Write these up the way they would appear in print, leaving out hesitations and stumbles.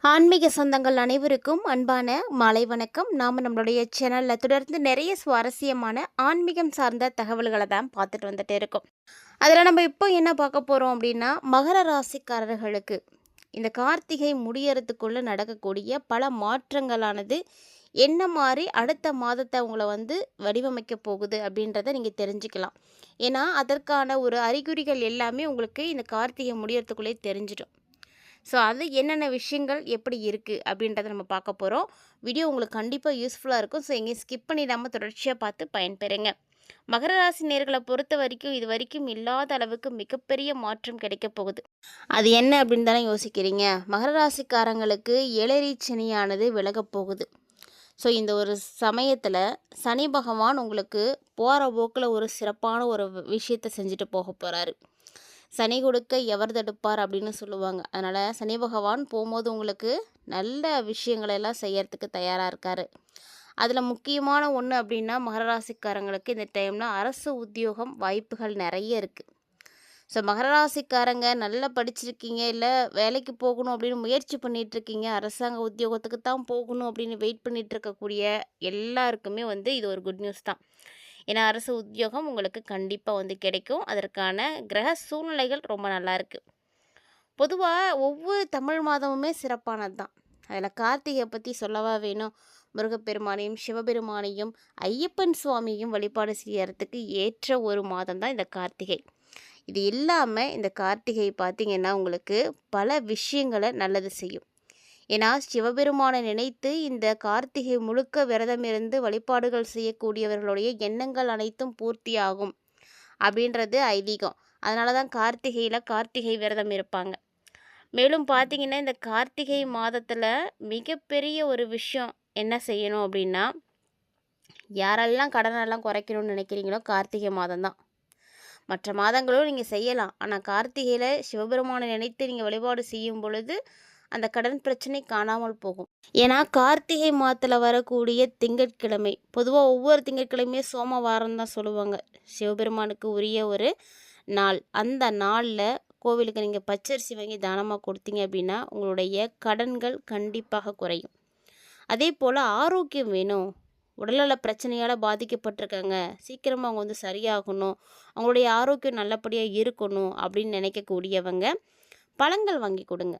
ஆன்மீக சொந்தங்கள் அனைவருக்கும் அன்பான மாலை வணக்கம். நாம் நம்மளுடைய சேனலில் தொடர்ந்து நிறைய சுவாரஸ்யமான ஆன்மீகம் சார்ந்த தகவல்களை தான் பார்த்துட்டு வந்துட்டு இருக்கோம். அதில் நம்ம இப்போ என்ன பார்க்க போகிறோம் அப்படின்னா, மகர ராசிக்காரர்களுக்கு இந்த கார்த்திகை முடியறதுக்குள்ளே நடக்கக்கூடிய பல மாற்றங்களானது என்ன மாதிரி அடுத்த மாதத்தை உங்களை வடிவமைக்க போகுது அப்படின்றத நீங்கள் தெரிஞ்சுக்கலாம். ஏன்னா அதற்கான ஒரு அறிகுறிகள் எல்லாமே உங்களுக்கு இந்த கார்த்திகை முடியறதுக்குள்ளே தெரிஞ்சிடும். ஸோ அது என்னென்ன விஷயங்கள் எப்படி இருக்குது அப்படின்றத நம்ம பார்க்க போகிறோம். வீடியோ உங்களுக்கு கண்டிப்பாக யூஸ்ஃபுல்லாக இருக்கும். ஸோ எங்கேயும் ஸ்கிப் பண்ணிடாமல் தொடர்ச்சியாக பார்த்து பயன்பெறுங்க. மகர ராசி நேர்களை பொறுத்த வரைக்கும் இது வரைக்கும் இல்லாத அளவுக்கு மிகப்பெரிய மாற்றம் கிடைக்க போகுது. அது என்ன அப்படின்னு தானே யோசிக்கிறீங்க. மகர ராசிக்காரங்களுக்கு ஏழரை சனியானது விலகப் போகுது. ஸோ இந்த ஒரு சமயத்தில் சனி பகவான் உங்களுக்கு போகிற போக்கில் ஒரு சிறப்பான ஒரு விஷயத்தை செஞ்சுட்டு போக போகிறாரு. சனி கொடுக்க எவர் தடுப்பார் அப்படின்னு சொல்லுவாங்க. அதனால் சனி பகவான் போகும்போது உங்களுக்கு நல்ல விஷயங்களெல்லாம் செய்யறதுக்கு தயாராக இருக்கார். அதில் முக்கியமான ஒன்று அப்படின்னா, மகர ராசிக்காரங்களுக்கு இந்த டைமில் அரசு உத்தியோகம் வாய்ப்புகள் நிறைய இருக்குது. ஸோ மகர ராசிக்காரங்க நல்லா படிச்சிருக்கீங்க, இல்லை வேலைக்கு போகணும் அப்படின்னு முயற்சி பண்ணிகிட்ருக்கீங்க, அரசாங்க உத்தியோகத்துக்கு தான் போகணும் அப்படின்னு வெயிட் பண்ணிகிட்டு இருக்கக்கூடிய எல்லாருக்குமே இது ஒரு குட் நியூஸ் தான். ஏன்னா அரசு உத்தியோகம் உங்களுக்கு கண்டிப்பாக கிடைக்கும். அதற்கான கிரக சூழ்நிலைகள் ரொம்ப நல்லா இருக்குது. பொதுவாக ஒவ்வொரு தமிழ் மாதமுமே சிறப்பானது தான். அதில் கார்த்திகை பற்றி சொல்லவா வேணும். முருகப்பெருமானையும் சிவபெருமானையும் ஐயப்பன் சுவாமியும் வழிபாடு செய்யறதுக்கு ஏற்ற ஒரு மாதம் தான் இந்த கார்த்திகை. இது இல்லாமல் இந்த கார்த்திகை பார்த்திங்கன்னா உங்களுக்கு பல விஷயங்களை நல்லது செய்யும். ஏன்னா சிவபெருமானை நினைத்து இந்த கார்த்திகை முழுக்க விரதம் இருந்து வழிபாடுகள் செய்யக்கூடியவர்களுடைய எண்ணங்கள் அனைத்தும் பூர்த்தியாகும் அப்படின்றது ஐதீகம். அதனால தான் கார்த்திகையில் கார்த்திகை விரதம் இருப்பாங்க. மேலும் பார்த்திங்கன்னா இந்த கார்த்திகை மாதத்தில் மிகப்பெரிய ஒரு விஷயம் என்ன செய்யணும் அப்படின்னா, யாரெல்லாம் கடனெல்லாம் குறைக்கணும்னு நினைக்கிறீங்களோ கார்த்திகை மாதம்தான். மற்ற மாதங்களும் நீங்கள் செய்யலாம். ஆனால் கார்த்திகையில் சிவபெருமானை நினைத்து நீங்கள் வழிபாடு செய்யும் பொழுது அந்த கடன் பிரச்சனை காணாமல் போகும். ஏன்னா கார்த்திகை மாதத்தில் வரக்கூடிய திங்கட்கிழமை, பொதுவாக ஒவ்வொரு திங்கட்கிழமையும் சோமவாரம் தான் சொல்லுவாங்க, சிவபெருமானுக்கு உரிய ஒரு நாள். அந்த நாளில் கோவிலுக்கு நீங்கள் பச்சரிசி வாங்கி தானமாக கொடுத்தீங்க அப்படின்னா உங்களுடைய கடன்கள் கண்டிப்பாக குறையும். அதே போல் ஆரோக்கியம் வேணும், உடல்நல பிரச்சனையால் பாதிக்கப்பட்டிருக்காங்க, சீக்கிரமாக அவங்க சரியாகணும், அவங்களுடைய ஆரோக்கியம் நல்லபடியாக இருக்கணும் அப்படின்னு நினைக்கக்கூடியவங்க பழங்கள் வாங்கி கொடுங்க.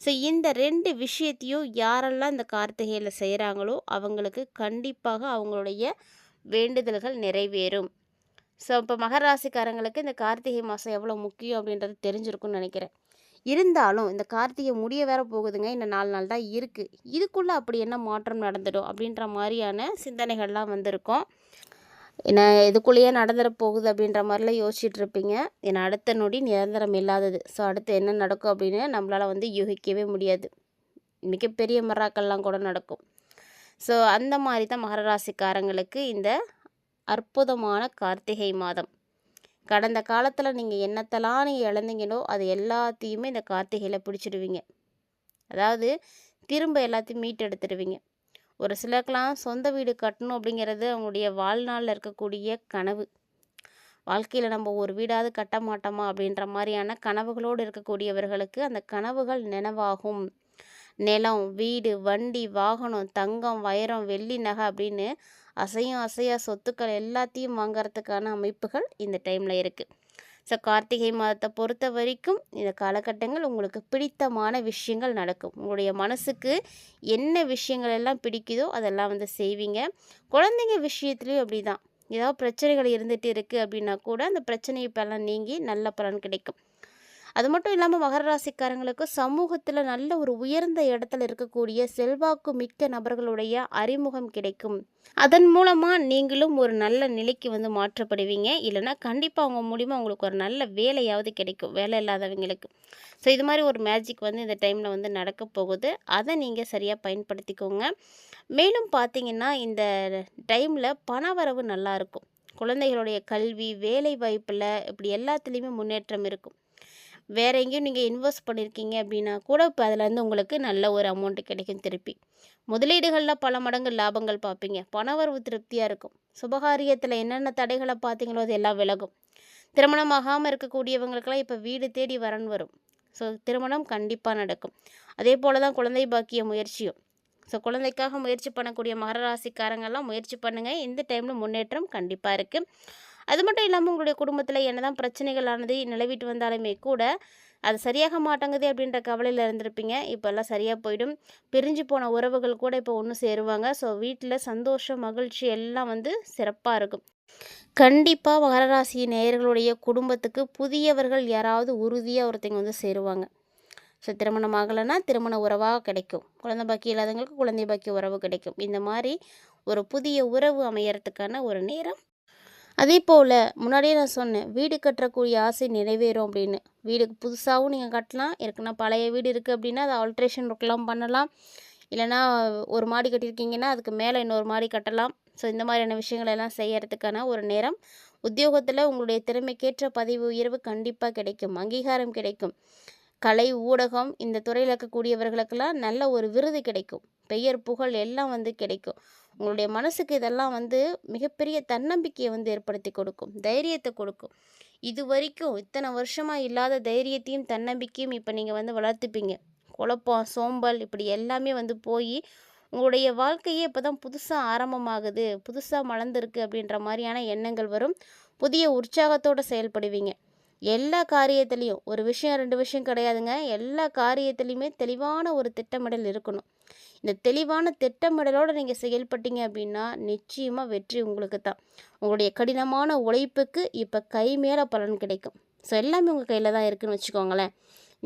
ஸோ இந்த 2 விஷயத்தையும் யாரெல்லாம் இந்த கார்த்திகையில் செய்கிறாங்களோ அவங்களுக்கு கண்டிப்பாக அவங்களுடைய வேண்டுதல்கள் நிறைவேறும். ஸோ இப்போ மகர ராசிக்காரங்களுக்கு இந்த கார்த்திகை மாதம் எவ்வளோ முக்கியம் அப்படின்றது தெரிஞ்சிருக்கும்னு நினைக்கிறேன். இருந்தாலும் இந்த கார்த்திகை முடிய வேற போகுதுங்க, இந்த 4 நாள் தான் இருக்குது. இதுக்குள்ளே அப்படி என்ன மாற்றம் நடந்துடும் அப்படின்ற மாதிரியான சிந்தனைகள்லாம் வந்திருக்கும். ஏன்னா இதுக்குள்ளேயே நடந்துட போகுது அப்படின்ற மாதிரிலாம் யோசிச்சுட்டு இருப்பீங்க. ஏன்னா அடுத்த நொடி நிரந்தரம் இல்லாதது. ஸோ அடுத்து என்ன நடக்கும் அப்படின்னு நம்மளால் யூகிக்கவே முடியாது. மிகப்பெரிய மிராக்கள்லாம் கூட நடக்கும். ஸோ அந்த மாதிரி தான் மகர ராசிக்காரங்களுக்கு இந்த அற்புதமான கார்த்திகை மாதம். கடந்த காலத்தில் நீங்கள் என்னத்தெல்லாம் நீங்கள் இழந்தீங்களோ அது எல்லாத்தையுமே இந்த கார்த்திகையில் பிடிச்சிடுவீங்க. அதாவது திரும்ப எல்லாத்தையும் மீட்டெடுத்துடுவீங்க. ஒரு சிலருக்கெலாம் சொந்த வீடு கட்டணும் அப்படிங்கிறது அவங்களுடைய வாழ்நாளில் இருக்கக்கூடிய கனவு. வாழ்க்கையில் நம்ம ஒரு வீடாவது கட்ட மாட்டோமா அப்படின்ற மாதிரியான கனவுகளோடு இருக்கக்கூடியவர்களுக்கு அந்த கனவுகள் நினைவாகும். நிலம், வீடு, வண்டி, வாகனம், தங்கம், வைரம், வெள்ளி, நகை அப்படின்னு அசையா சொத்துக்கள் எல்லாத்தையும் வாங்கிறதுக்கான அமைப்புகள் இந்த டைமில் இருக்குது. ஸோ கார்த்திகை மாதத்தை பொறுத்த வரைக்கும் இந்த காலகட்டங்கள் உங்களுக்கு பிடித்தமான விஷயங்கள் நடக்கும். உங்களுடைய மனசுக்கு என்ன விஷயங்கள் எல்லாம் பிடிக்குதோ அதெல்லாம் செய்வீங்க. குழந்தைங்க விஷயத்துலேயும் அப்படி தான். ஏதாவது பிரச்சனைகள் இருந்துகிட்டு இருக்குது அப்படின்னா கூட அந்த பிரச்சனையை பலன் நீங்கி நல்ல பலன் கிடைக்கும். அது மட்டும் இல்லாமல் மகர ராசிக்காரங்களுக்கு சமூகத்தில் நல்ல ஒரு உயர்ந்த இடத்துல இருக்கக்கூடிய செல்வாக்கு மிக்க நபர்களுடைய அறிமுகம் கிடைக்கும். அதன் மூலமாக நீங்களும் ஒரு நல்ல நிலைக்கு மாற்றப்படுவீங்க. இல்லைனா கண்டிப்பாக அவங்க மூலிமா உங்களுக்கு ஒரு நல்ல வேலையாவது கிடைக்கும், வேலை இல்லாதவங்களுக்கு. ஸோ இது மாதிரி ஒரு மேஜிக் இந்த டைமில் நடக்க போகுது. அதை நீங்கள் சரியாக பயன்படுத்திக்கோங்க. மேலும் பார்த்தீங்கன்னா இந்த டைமில் பணவரவு நல்லாயிருக்கும். குழந்தைகளுடைய கல்வி, வேலை வாய்ப்பில் இப்படி எல்லாத்துலேயுமே முன்னேற்றம் இருக்கும். வேறு எங்கேயும் நீங்கள் இன்வெஸ்ட் பண்ணியிருக்கீங்க அப்படின்னா கூட இப்போ அதிலேருந்து உங்களுக்கு நல்ல ஒரு அமௌண்ட்டு கிடைக்கும். திருப்பி முதலீடுகளில் பல மடங்கு லாபங்கள் பார்ப்பீங்க. பணவரவு திருப்தியாக இருக்கும். சுபகாரியத்தில் என்னென்ன தடைகளை பார்த்தீங்களோ அது எல்லாம் விலகும். திருமணமாகாமல் இருக்கக்கூடியவங்களுக்கெல்லாம் இப்போ வீடு தேடி வரன் வரும். ஸோ திருமணம் கண்டிப்பாக நடக்கும். அதே போல் தான் குழந்தை பாக்கிய முயற்சியும். ஸோ குழந்தைக்காக முயற்சி பண்ணக்கூடிய மகர ராசிக்காரங்கெல்லாம் முயற்சி பண்ணுங்கள். இந்த டைமில் முன்னேற்றம் கண்டிப்பாக இருக்குது. அது மட்டும் இல்லாமல் உங்களுடைய குடும்பத்தில் என்னதான் பிரச்சனைகளானது நிலவிட்டு வந்தாலுமே கூட அது சரியாக மாட்டேங்குது அப்படின்ற கவலையில் இருந்திருப்பீங்க. இப்போ எல்லாம் சரியாக போயிடும். பிரிஞ்சு போன உறவுகள் கூட இப்போ ஒன்று சேருவாங்க. ஸோ வீட்டில் சந்தோஷம் மகிழ்ச்சி எல்லாம் சிறப்பாக இருக்கும். கண்டிப்பாக மகர ராசி நேயர்களுடைய குடும்பத்துக்கு புதியவர்கள் யாராவது உறுதியாக ஒருத்தங்க சேருவாங்க. ஸோ திருமணம் ஆகலைன்னா திருமண உறவாக கிடைக்கும். குழந்தை பாக்கி இல்லாதவங்களுக்கு குழந்தை பாக்கி உறவு கிடைக்கும். இந்த மாதிரி ஒரு புதிய உறவு அமையறதுக்கான ஒரு நேரம். அதே போல் முன்னாடியே நான் சொன்னேன், வீடு கட்டக்கூடிய ஆசை நிறைவேறும் அப்படின்னு. வீடுக்கு புதுசாகவும் நீங்கள் கட்டலாம். ஏற்கனவே பழைய வீடு இருக்குது அப்படின்னா அதை ஆல்ட்ரேஷன் ஒர்க்லாம் பண்ணலாம். இல்லைனா ஒரு மாடி கட்டியிருக்கீங்கன்னா அதுக்கு மேலே இன்னொரு மாடி கட்டலாம். ஸோ இந்த மாதிரியான விஷயங்கள் எல்லாம் செய்யறதுக்கான ஒரு நேரம். உத்தியோகத்தில் உங்களுடைய திறமைக்கேற்ற பதவி உயர்வு கண்டிப்பாக கிடைக்கும். அங்கீகாரம் கிடைக்கும். கலை ஊடகம் இந்த துறையில் இருக்கக்கூடியவர்களுக்கெல்லாம் நல்ல ஒரு விருது கிடைக்கும். பெயர் புகழ் எல்லாம் கிடைக்கும். உங்களுடைய மனசுக்கு இதெல்லாம் மிகப்பெரிய தன்னம்பிக்கையை ஏற்படுத்தி கொடுக்கும். தைரியத்தை கொடுக்கும். இது வரைக்கும் இத்தனை வருஷமாக இல்லாத தைரியத்தையும் தன்னம்பிக்கையும் இப்போ நீங்கள் வளர்த்துப்பீங்க. குழப்பம் சோம்பல் இப்படி எல்லாமே போய் உங்களுடைய வாழ்க்கையே இப்போ தான் புதுசாக ஆரம்பமாகுது, புதுசாக மலர்ந்துருக்கு அப்படின்ற மாதிரியான எண்ணங்கள் வரும். புதிய உற்சாகத்தோடு செயல்படுவீங்க. எல்லா காரியத்துலேயும் ஒரு விஷயம் 2 விஷயம் கிடையாதுங்க. எல்லா காரியத்துலேயுமே தெளிவான ஒரு திட்டமிடல் இருக்கணும். இந்த தெளிவான திட்டமிடலோடு நீங்கள் செயல்பட்டீங்க அப்படின்னா நிச்சயமாக வெற்றி உங்களுக்கு தான். உங்களுடைய கடினமான உழைப்புக்கு இப்போ கை மேலே பலன் கிடைக்கும். ஸோ எல்லாமே உங்கள் கையில் தான் இருக்குதுன்னு வச்சுக்கோங்களேன்.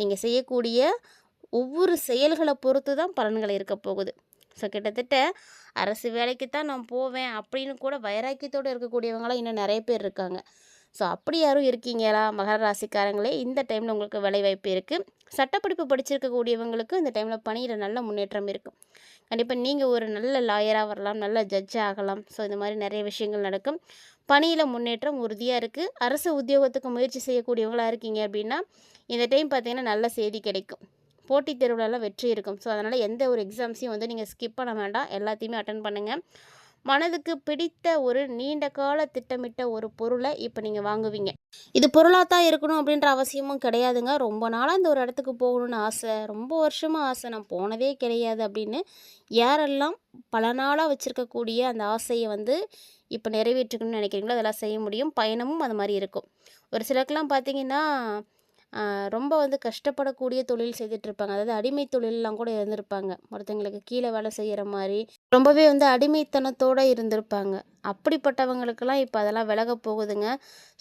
நீங்கள் செய்யக்கூடிய ஒவ்வொரு செயல்களை பொறுத்து தான் பலன்கள் இருக்க போகுது. ஸோ கிட்டத்தட்ட அரசு வேலைக்கு தான் நான் போவேன் அப்படின்னு கூட வைராக்கியத்தோடு இருக்கக்கூடியவங்களாம் இன்னும் நிறைய பேர் இருக்காங்க. ஸோ அப்படி யாரும் இருக்கீங்களா மகர ராசிக்காரங்களே? இந்த டைமில் உங்களுக்கு வேலைவாய்ப்பு இருக்குது. சட்டப்படிப்பு படிச்சிருக்கக்கூடியவங்களுக்கு இந்த டைமில் பணியில் நல்ல முன்னேற்றம் இருக்கும். கண்டிப்பாக நீங்கள் ஒரு நல்ல லாயராக வரலாம், நல்ல ஜட்ஜாக ஆகலாம். ஸோ இந்த மாதிரி நிறைய விஷயங்கள் நடக்கும். பணியில் முன்னேற்றம் உறுதியாக இருக்குது. அரசு உத்தியோகத்துக்கு முயற்சி செய்யக்கூடியவங்களாக இருக்கீங்க அப்படின்னா இந்த டைம் பார்த்திங்கன்னா நல்ல செய்தி கிடைக்கும். போட்டித் தேர்வுலலாம் வெற்றி இருக்கும். ஸோ அதனால் எந்த ஒரு எக்ஸாம்ஸையும் நீங்கள் ஸ்கிப் பண்ண வேண்டாம். எல்லாத்தையுமே அட்டன் பண்ணுங்கள். மனதுக்கு பிடித்த ஒரு நீண்ட கால திட்டமிட்ட ஒரு பொருளை இப்போ நீங்கள் வாங்குவீங்க. இது பொருளாக தான் இருக்கணும் அப்படின்ற அவசியமும் கிடையாதுங்க. ரொம்ப நாளாக இந்த ஒரு இடத்துக்கு போகணுன்னு ஆசை, ரொம்ப வருஷமாக ஆசை, நான் போனதே கிடையாது அப்படின்னு யாரெல்லாம் பல நாளாக வச்சுருக்கக்கூடிய அந்த ஆசையை இப்போ நிறைவேற்றிக்கணும்னு நினைக்கிறீங்களோ அதெல்லாம் செய்ய முடியும். பயணமும் அது மாதிரி இருக்கும். ஒரு சிலருக்கெல்லாம் பார்த்தீங்கன்னா ரொம்ப கஷ்டப்படக்கூடிய தொழில் செய்துட்ருப்பாங்க. அதாவது அடிமை தொழிலெலாம் கூட இருந்திருப்பாங்க. ஒருத்தங்களுக்கு கீழே வேலை செய்கிற மாதிரி ரொம்பவே அடிமைத்தனத்தோடு இருந்திருப்பாங்க. அப்படிப்பட்டவங்களுக்கெல்லாம் இப்போ அதெல்லாம் விலக போகுதுங்க.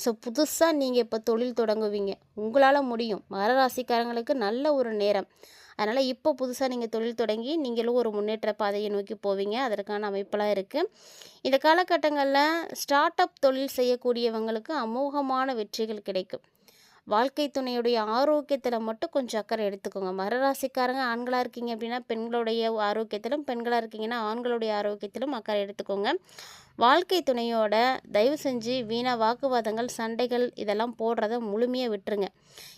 ஸோ புதுசாக நீங்கள் இப்போ தொழில் தொடங்குவீங்க. உங்களால் முடியும். மகர ராசிக்காரங்களுக்கு நல்ல ஒரு நேரம். அதனால் இப்போ புதுசாக நீங்கள் தொழில் தொடங்கி நீங்களும் ஒரு முன்னேற்ற பாதையை நோக்கி போவீங்க. அதற்கான அமைப்பெல்லாம் இருக்குது. இந்த காலகட்டங்களில் ஸ்டார்ட் அப் தொழில் செய்யக்கூடியவங்களுக்கு அமோகமான வெற்றிகள் கிடைக்கும். வாழ்க்கை துணையுடைய ஆரோக்கியத்தில் மட்டும் கொஞ்சம் அக்கறை எடுத்துக்கோங்க. மகர ராசிக்காரங்க ஆண்களாக இருக்கீங்க அப்படின்னா பெண்களுடைய ஆரோக்கியத்திலும், பெண்களாக இருக்கீங்கன்னா ஆண்களுடைய ஆரோக்கியத்திலும் அக்கறை எடுத்துக்கோங்க. வாழ்க்கை துணையோட தயவு செஞ்சு வீணாக வாக்குவாதங்கள் சண்டைகள் இதெல்லாம் போடுறத முழுமையாக விட்டுருங்க.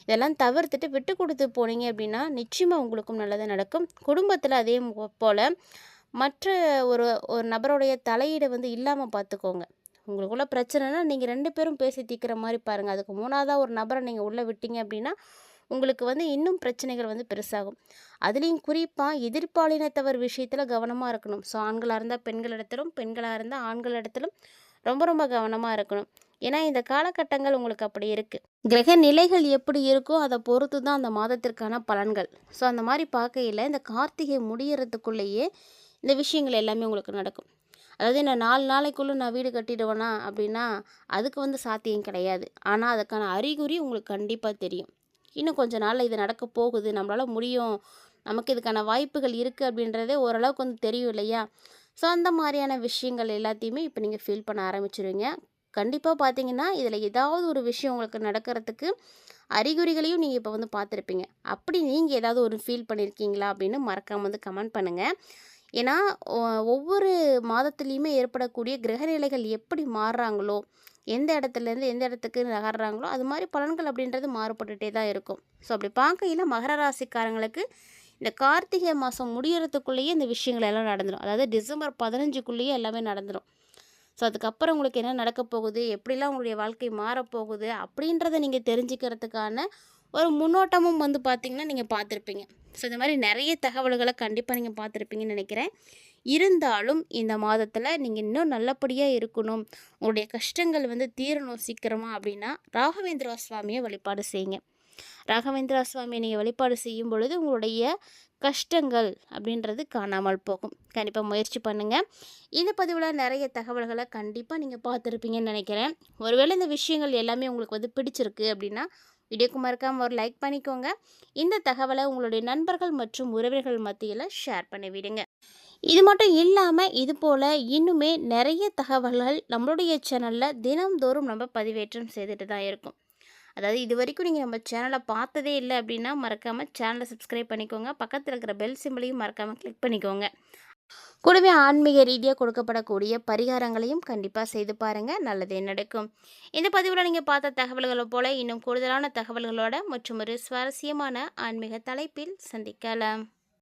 இதெல்லாம் தவிர்த்துட்டு விட்டு கொடுத்து போனீங்க அப்படின்னா நிச்சயமாக உங்களுக்கும் நல்லது நடக்கும். குடும்பத்தில் அதே போல் மற்ற ஒரு ஒரு நபருடைய தலையீடை இல்லாமல் பார்த்துக்கோங்க. உங்களுக்குள்ள பிரச்சனைனா நீங்கள் 2 பேரும் பேசி தீர்க்கிற மாதிரி பாருங்கள். அதுக்கு 3ஆவதாக ஒரு நபரை நீங்கள் உள்ளே விட்டீங்க அப்படின்னா உங்களுக்கு இன்னும் பிரச்சனைகள் பெருசாகும். அதுலேயும் குறிப்பாக எதிர்பாலினத்தவர் விஷயத்தில் கவனமாக இருக்கணும். ஸோ ஆண்களாக இருந்தால் பெண்களிடத்திலும், பெண்களாக இருந்தால் ஆண்களிடத்திலும் ரொம்ப ரொம்ப கவனமாக இருக்கணும். ஏன்னா இந்த காலகட்டங்கள் உங்களுக்கு அப்படி இருக்குது. கிரக நிலைகள் எப்படி இருக்கோ அதை பொறுத்து தான் அந்த மாதத்திற்கான பலன்கள். ஸோ அந்த மாதிரி பார்க்கையில் இந்த கார்த்திகை முடியறதுக்குள்ளேயே இந்த விஷயங்கள் எல்லாமே உங்களுக்கு நடக்கும். அதாவது நான் 4 நாளைக்குள்ளே நான் வீடு கட்டிடுவேனா அப்படின்னா அதுக்கு சாத்தியம் கிடையாது. ஆனால் அதுக்கான அறிகுறி உங்களுக்கு கண்டிப்பாக தெரியும். இன்னும் கொஞ்சம் நாளில் இது நடக்க போகுது, நம்மளால் முடியும், நமக்கு இதுக்கான வாய்ப்புகள் இருக்குது அப்படின்றதே ஓரளவுக்கு தெரியும் இல்லையா? ஸோ அந்த மாதிரியான விஷயங்கள் எல்லாத்தையுமே இப்போ நீங்கள் ஃபீல் பண்ண ஆரம்பிச்சிருவீங்க. கண்டிப்பாக பார்த்தீங்கன்னா இதில் ஏதாவது ஒரு விஷயம் உங்களுக்கு நடக்கிறதுக்கு அறிகுறிகளையும் நீங்கள் இப்போ பார்த்துருப்பீங்க. அப்படி நீங்கள் ஏதாவது ஒரு ஃபீல் பண்ணியிருக்கீங்களா அப்படின்னு மறக்காமல் கமெண்ட் பண்ணுங்கள். ஏன்னா ஒவ்வொரு மாதத்துலேயுமே ஏற்படக்கூடிய கிரகநிலைகள் எப்படி மாறுறாங்களோ, எந்த இடத்துலேருந்து எந்த இடத்துக்கு நகர்றாங்களோ அது மாதிரி பலன்கள் அப்படின்றது மாறுபட்டுகிட்டே தான் இருக்கும். ஸோ அப்படி பார்க்கையில் மகர ராசிக்காரங்களுக்கு இந்த கார்த்திகை மாதம் முடியறதுக்குள்ளேயே இந்த விஷயங்கள் எல்லாம் நடந்துடும். அதாவது டிசம்பர் 15க்குள்ளேயே எல்லாமே நடந்துடும். ஸோ அதுக்கப்புறம் உங்களுக்கு என்ன நடக்க போகுது, எப்படிலாம் உங்களுடைய வாழ்க்கை மாறப்போகுது அப்படின்றத நீங்கள் தெரிஞ்சுக்கிறதுக்கான ஒரு முன்னோட்டமும் வந்து பார்த்திங்கன்னா நீங்கள் பார்த்துருப்பீங்க. ஸோ இந்த மாதிரி நிறைய தகவல்களை கண்டிப்பாக நீங்கள் பார்த்துருப்பீங்கன்னு நினைக்கிறேன். இருந்தாலும் இந்த மாதத்தில் நீங்கள் இன்னும் நல்லபடியாக இருக்கணும், உங்களுடைய கஷ்டங்கள் வந்து தீரணும் சீக்கிரமாக அப்படின்னா ராகவேந்திரா சுவாமியை வழிபாடு செய்யுங்க. ராகவேந்திரா சுவாமியை நீங்கள் வழிபாடு செய்யும் பொழுது உங்களுடைய கஷ்டங்கள் அப்படின்றது காணாமல் போகும். கண்டிப்பாக முயற்சி பண்ணுங்கள். இந்த பதிவில் நிறைய தகவல்களை கண்டிப்பாக நீங்கள் பார்த்துருப்பீங்கன்னு நினைக்கிறேன். ஒருவேளை இந்த விஷயங்கள் எல்லாமே உங்களுக்கு வந்து பிடிச்சிருக்கு அப்படின்னா வீடியோக்கு மறக்காமல் ஒரு லைக் பண்ணிக்கோங்க. இந்த தகவலை உங்களுடைய நண்பர்கள் மற்றும் உறவினர்கள் மத்தியில் ஷேர் பண்ணி விடுங்க. இது மட்டும் இல்லாமல் இது போல் இன்னுமே நிறைய தகவல்கள் நம்மளுடைய சேனலில் தினம்தோறும் நம்ம பதிவேற்றம் செய்துட்டு தான் இருக்கும். அதாவது இது வரைக்கும் நீங்கள் நம்ம சேனலை பார்த்ததே இல்லை அப்படின்னா மறக்காமல் சேனலை சப்ஸ்கிரைப் பண்ணிக்கோங்க. பக்கத்தில் இருக்கிற பெல் சிம்பிளையும் மறக்காமல் கிளிக் பண்ணிக்கோங்க. கூடவே ஆன்மீக ரீதியாக கொடுக்கப்படக்கூடிய பரிகாரங்களையும் கண்டிப்பாக செய்து பாருங்கள், நல்லதே நடக்கும். இந்த பதிவில் நீங்கள் பார்த்த தகவல்களை போல் இன்னும் கூடுதலான தகவல்களோட மற்றும் ஒரு சுவாரஸ்யமான ஆன்மீக தலைப்பில் சந்திக்கலாம்.